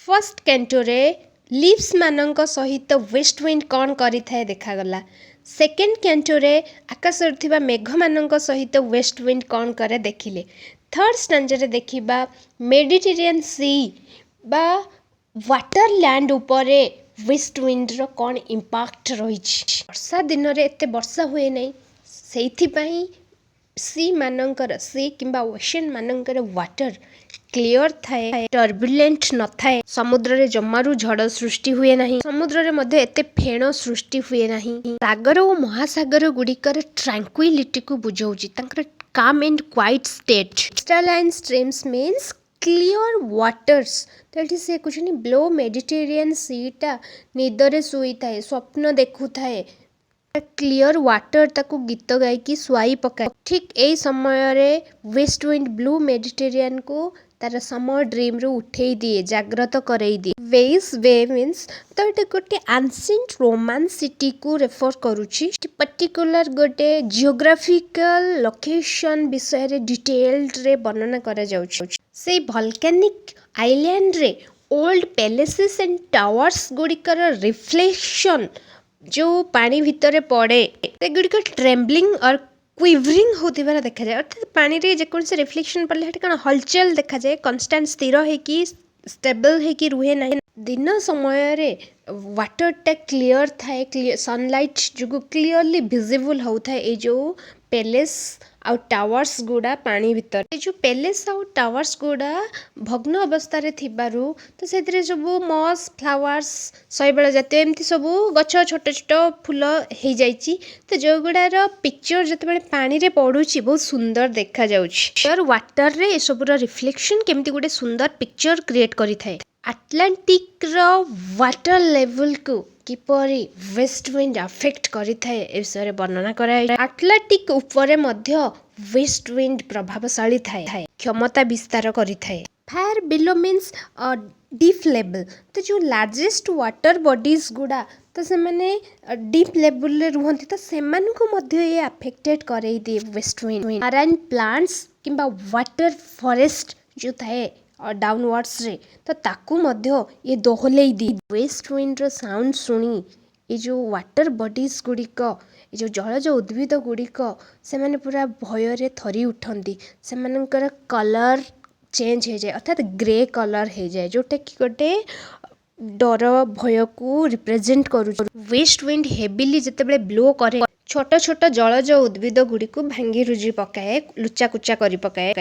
First कैंटोरे leaves मानक सहित west wind कौन करि थाए देखागला। सेकेंड कैंटोरे आकाश उड़ुथिबा मेघ मानक सहित वेस्ट विंड कौन करे देखिले। थर्ड स्टांजारे देखिबा मेडिटेरियन सी बा वाटर लैंड उपरे वेस्ट विंड रो कौन इंपैक्ट रही। वर्षा दिन रे एते वर्षा हुए नहीं सेइथिपाई सी मानकर सी किंबा ओशन मानकर वाटर क्लियर थाए, टर्बुलेंट न थाए। समुद्र रे जम्मारू झड़ सृष्टि हुए नहीं। समुद्र रे मध्ये एते फेण सृष्टि हुए नहीं। सागर और महासागर गुड़िकर ट्रैंक्विलिटी को बुझाउची तांकर काम and quite state. Crystalline streams means clear waters. तो से कुछ नहीं ब्लो मेडिटेरियन सीटा निदरे शुई थाए, स्वप्न देखु थाए, क्लियर वाटर ताकू गीत गायकी स्वाई पकाए। ठीक यही समय रे वेस्ट विंड ब्लू मेडिटेरियन को तार समय ड्रीम रू उठे दिए, जाग्रत करई दिए। वेस वे मीन्स तो ये गोटे एंशिएंट रोमन सिटी को रेफर करूची। पर्टिकुलर गोटे जियोग्राफिकल लोकेशन विषय रे डिटेल्ड रे वर्णना करा जाउची। से वोल्केनिक आइलैंड रे ओल्ड पैलेसेस एंड टावर्स गुड़िकर रिफ्लेक्शन जो पानी भितर पड़े से गुड़िक ट्रेम्बलिंग और क्विवरिंग होतिबार देखा जाए। अर्थात पानी रे जेकोसी रिफ्लेक्शन पड़ले हेटे कण हलचल देखा जाए, कांस्टेंट स्थिर हेकी स्टेबल हेकी रुहे नहीं। दिन समय रे वाटर टा क्लियर थाए, क्लियर सनलाइट जो क्लियरली विजिबल होता है। जो पैलेस आउ टावर्स गुड़ा पानी भितर जो पैलेस आउ टावर्स गुड़ा भग्न अवस्था रे थिबारु तो से सब मस फ्लावर्स शैवाल जातीय एमती सब गछ छोट छोट फूल हो जाइए। तो जो गुड़ार पिक्चर जिते पानी रे पड़ुची बहुत सुंदर देखा जाउछि। वाटर रे ए सबुर रिफ्लेक्शन केमती गोटे सुंदर पिक्चर क्रिएट करि थाए। आटलांटिक रो वाटर लेवल को किपरि वेस्ट विंड अफेक्ट करि थाए ए विषय वर्णना कराई। आटलांटिक उपरे मध्य वेस्ट विंड प्रभावशाली थाए, क्षमता विस्तार करि थाए। Fire below means deep level. तो जो लार्जेस्ट वाटर बॉडीज गुड़ा तो से माने डीप लेवल रे रुहंती तो सेमान को मध्य ये अफेक्टेड करई दिए वेस्ट विंड। मराइन प्लांट्स किंबा वाटर फॉरेस्ट जो थाए और डाउनवर्ड्स रे तो ताकू मध्य ये दोहलेई दी। वेस्ट विंड रो साउंड सुनी ये जो वाटर बॉडीज गुड़िक ये जो जलज उद्भिद गुड़िक से माने पूरा भय रे थरी उठंती। से मानकर कलर चेंज हो जाए, अर्थात ग्रे कलर हो जाए, जोटा कि गोटे डर भय को रिप्रेजेंट करू। वेस्ट विंड हेविली जितेबाला ब्लो करे छोट छोट जलज उद्भिद गुड़ी को भांगी रुजी पकाए, लुचा कुचा करी पकाए।